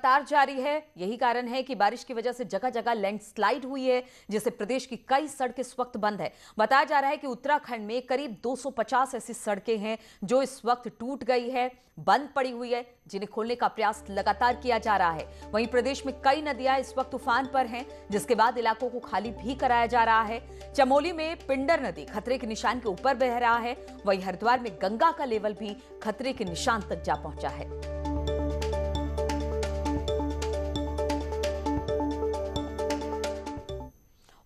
लगातार जारी है। यही कारण है कि बारिश की वजह से जगह जगह लैंडस्लाइड हुई है, जिससे प्रदेश की कई सड़कें इस वक्त बंद है। बताया जा रहा है कि उत्तराखंड में करीब 250 ऐसी सड़कें हैं जो इस वक्त टूट गई है, बंद पड़ी हुई है, जिन्हें खोलने का प्रयास लगातार किया जा रहा है। वहीं प्रदेश में कई नदियां इस वक्त उफान पर हैं, जिसके बाद इलाकों को खाली भी कराया जा रहा है। चमोली में पिंडर नदी खतरे के निशान के ऊपर बह रहा है। वहीं हरिद्वार में गंगा का लेवल भी खतरे के निशान तक जा पहुंचा है।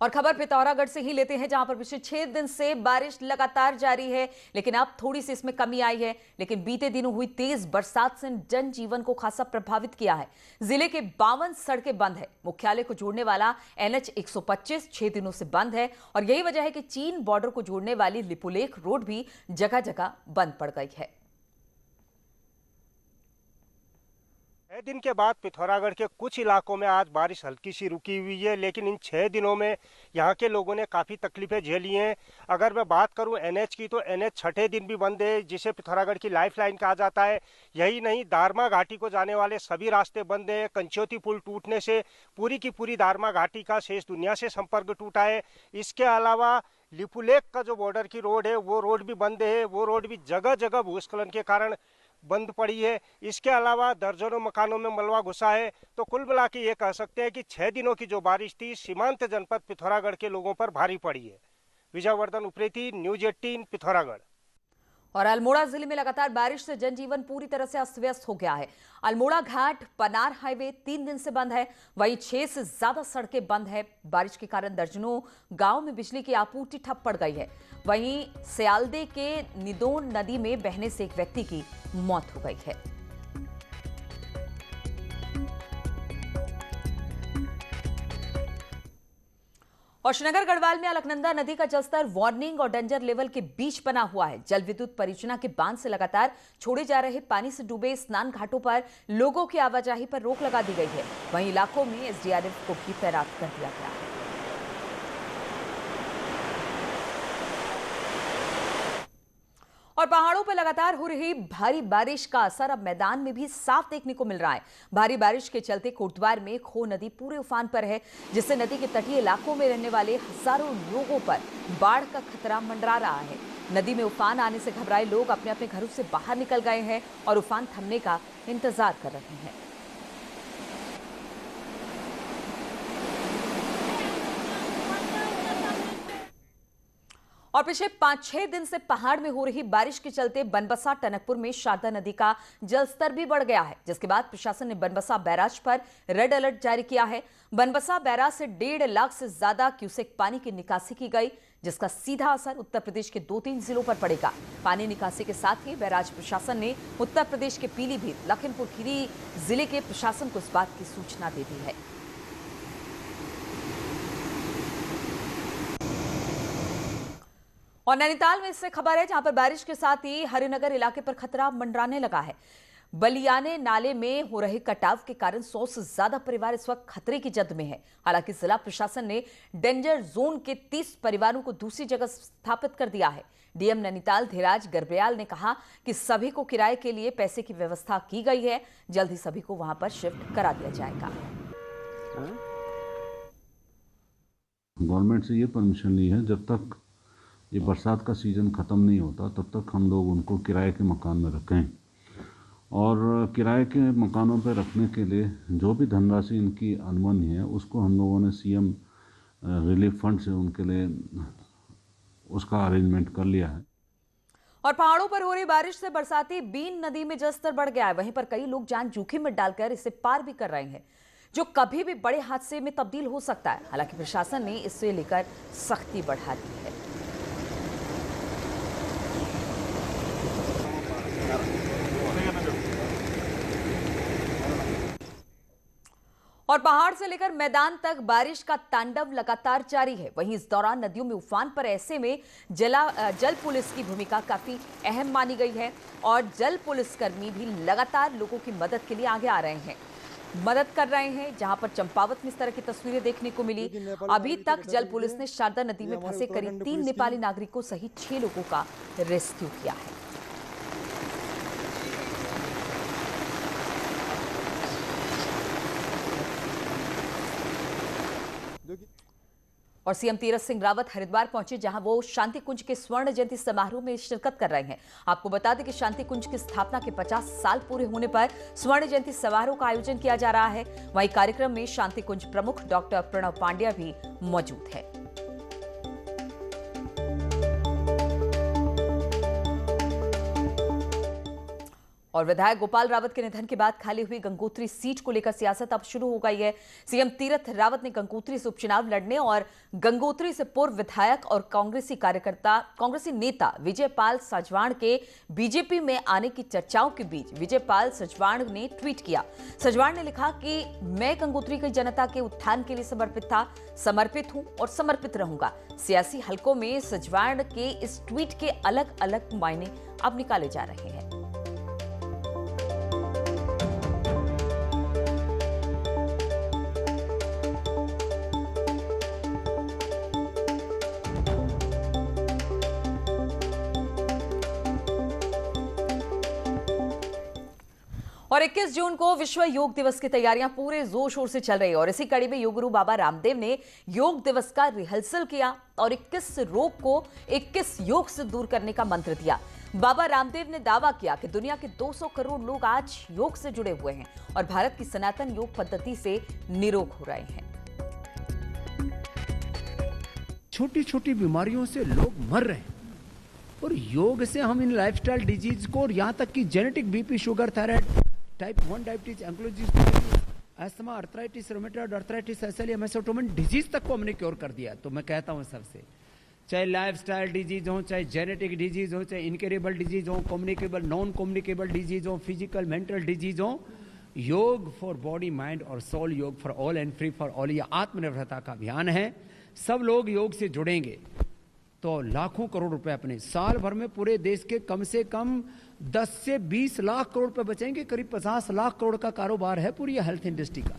और खबर पिथौरागढ़ से ही लेते हैं, जहां पर पिछले 6 दिन से बारिश लगातार जारी है, लेकिन अब थोड़ी सी इसमें कमी आई है। लेकिन बीते दिनों हुई तेज बरसात से जनजीवन को खासा प्रभावित किया है। जिले के 52 सड़कें बंद है। मुख्यालय को जोड़ने वाला NH 125 6 दिनों से बंद है और यही वजह है कि चीन बॉर्डर को जोड़ने वाली लिपुलेख रोड भी जगह जगह बंद पड़ गई है। 6 दिन के बाद पिथौरागढ़ के कुछ इलाकों में आज बारिश हल्की सी रुकी हुई है, लेकिन इन 6 दिनों में यहाँ के लोगों ने काफ़ी तकलीफें झेली हैं। अगर मैं बात करूँ NH की, तो NH छठे दिन भी बंद है, जिसे पिथौरागढ़ की लाइफलाइन कहा जाता है। यही नहीं, दारमा घाटी को जाने वाले सभी रास्ते बंद हैं। कंचोती पुल टूटने से पूरी की पूरी दारमा घाटी का शेष दुनिया से संपर्क टूटा है। इसके अलावा लिपुलेख का जो बॉर्डर की रोड है, वो रोड भी बंद है। वो रोड भी जगह जगह भूस्खलन के कारण बंद पड़ी है। इसके अलावा दर्जनों मकानों में मलबा घुसा है। तो कुल मिला के ये कह सकते हैं कि 6 दिनों की जो बारिश थी, सीमांत जनपद पिथौरागढ़ के लोगों पर भारी पड़ी है। विजयवर्धन उप्रेती, न्यूज 18 पिथौरागढ़। और अल्मोड़ा जिले में लगातार बारिश से जनजीवन पूरी तरह से अस्त व्यस्त हो गया है। अल्मोड़ा घाट पनार हाईवे 3 दिन से बंद है। वहीं 6 से ज्यादा सड़कें बंद है। बारिश के कारण दर्जनों गांव में बिजली की आपूर्ति ठप पड़ गई है। वहीं सियालदे के निदोन नदी में बहने से एक व्यक्ति की मौत हो गई है। और श्रीनगर गढ़वाल में अलकनंदा नदी का जलस्तर वार्निंग और डेंजर लेवल के बीच बना हुआ है। जल विद्युत परियोजना के बांध से लगातार छोड़े जा रहे पानी से डूबे स्नान घाटों पर लोगों की आवाजाही पर रोक लगा दी गई है। वहीं इलाकों में SDRF को भी तैनात कर दिया गया है। और पहाड़ों पर लगातार हो रही भारी बारिश का असर अब मैदान में भी साफ देखने को मिल रहा है। भारी बारिश के चलते कोटद्वार में खो नदी पूरे उफान पर है, जिससे नदी के तटीय इलाकों में रहने वाले हजारों लोगों पर बाढ़ का खतरा मंडरा रहा है। नदी में उफान आने से घबराए लोग अपने अपने घरों से बाहर निकल गए हैं और उफान थमने का इंतजार कर रहे हैं। और पिछले 5-6 दिन से पहाड़ में हो रही बारिश के चलते बनबसा टनकपुर में शारदा नदी का जलस्तर भी बढ़ गया है, जिसके बाद प्रशासन ने बनबसा बैराज पर रेड अलर्ट जारी किया है। बनबसा बैराज से 1.5 लाख से ज्यादा क्यूसेक पानी की निकासी की गई, जिसका सीधा असर उत्तर प्रदेश के 2-3 जिलों पर पड़ेगा। पानी निकासी के साथ ही बैराज प्रशासन ने उत्तर प्रदेश के पीलीभीत, लखीमपुर खीरी जिले के प्रशासन को इस बात की सूचना दे दी है। और नैनीताल में इससे खबर है, जहां पर बारिश के साथ ही हरिनगर इलाके पर खतरा मंडराने लगा है। बलियाने नाले में हो रहे कटाव के कारण 100 से ज्यादा परिवार इस वक्त खतरे की जद में है। हालांकि जिला प्रशासन ने डेंजर जोन के 30 परिवारों को दूसरी जगह स्थापित कर दिया है। DM नैनीताल धीराज गर्ब्याल ने कहा कि सभी को किराए के लिए पैसे की व्यवस्था की गई है। जल्द ही सभी को वहां पर शिफ्ट करा दिया जाएगा। गवर्नमेंट से ये परमिशन ली है, जब तक ये बरसात का सीज़न ख़त्म नहीं होता तब तक हम लोग उनको किराए के मकान में रखें। और किराए के मकानों पर रखने के लिए जो भी धनराशि इनकी अनुमानी है, उसको हम लोगों ने CM रिलीफ फंड से उनके लिए उसका अरेंजमेंट कर लिया है। और पहाड़ों पर हो रही बारिश से बरसाती बीन नदी में जलस्तर बढ़ गया है। वहीं पर कई लोग जान जोखिम में डालकर इसे पार भी कर रहे हैं, जो कभी भी बड़े हादसे में तब्दील हो सकता है। हालांकि प्रशासन ने इससे लेकर सख्ती बढ़ा दी है। और पहाड़ से लेकर मैदान तक बारिश का तांडव लगातार जारी है। वहीं इस दौरान नदियों में उफान पर ऐसे में जल पुलिस की भूमिका काफी अहम मानी गई है और जल पुलिसकर्मी भी लगातार लोगों की मदद के लिए आगे आ रहे हैं, मदद कर रहे हैं। जहां पर चंपावत में इस तरह की तस्वीरें देखने को मिली। अभी तक जल पुलिस ने शारदा नदी में फंसे करीब 3 नेपाली नागरिकों सहित 6 लोगों का रेस्क्यू किया है। और सीएम तीरथ सिंह रावत हरिद्वार पहुंचे, जहां वो शांति कुंज के स्वर्ण जयंती समारोह में शिरकत कर रहे हैं। आपको बता दें कि शांति कुंज की स्थापना के 50 साल पूरे होने पर स्वर्ण जयंती समारोह का आयोजन किया जा रहा है। वहीं कार्यक्रम में शांति कुंज प्रमुख डॉक्टर प्रणव पांड्या भी मौजूद है। और विधायक गोपाल रावत के निधन के बाद खाली हुई गंगोत्री सीट को लेकर सियासत अब शुरू हो गई है। सीएम तीरथ रावत ने गंगोत्री से उपचुनाव लड़ने और गंगोत्री से पूर्व विधायक और कांग्रेसी नेता विजयपाल सजवाण के बीजेपी में आने की चर्चाओं के बीच विजयपाल सजवाण ने ट्वीट किया। सजवाण ने लिखा कि मैं गंगोत्री की जनता के उत्थान के लिए समर्पित हूं और समर्पित रहूंगा। सियासी हलकों में सजवाण के इस ट्वीट के अलग अलग मायने अब निकाले जा रहे हैं। और 21 जून को विश्व योग दिवस की तैयारियां पूरे जोर शोर से चल रही है और इसी कड़ी में योग गुरु बाबा रामदेव ने योग दिवस का रिहर्सल किया और 21 रोग को 21 योग से दूर करने का मंत्र दिया। बाबा रामदेव ने दावा किया कि दुनिया के 200 करोड़ लोग आज योग से जुड़े हुए हैं और भारत की सनातन योग पद्धति से निरोग हो रहे हैं। छोटी छोटी बीमारियों से लोग मर रहे हैं और योग से हम इन लाइफस्टाइल डिजीज को और यहाँ तक कि genetic BP, sugar, thyroid, type 1 diabetes, ankylosis, asthma, arthritis, rheumatoid arthritis, SLE, मेसोटोमन डिजीज तक को हमने क्योर कर दिया। तो मैं कहता हूँ सबसे, चाहे लाइफस्टाइल डिजीज हो, चाहे जेनेटिक डिजीज हो, चाहे इनक्योरेबल डिजीज हो, कम्युनिकेबल, नॉन कम्युनिकेबल डिजीज हो, फिजिकल, मेंटल डिजीज हो, योग फॉर बॉडी, माइंड और सोल, योग for all and free for all, ये आत्मनिर्भरता का अभियान है। सब लोग योग से जुड़ेंगे तो लाखों करोड़ रुपए अपने साल भर में पूरे देश के कम से कम 10 से 20 लाख करोड़ रुपए बचेंगे। करीब 50 लाख करोड़ का कारोबार है पूरी हेल्थ इंडस्ट्री का।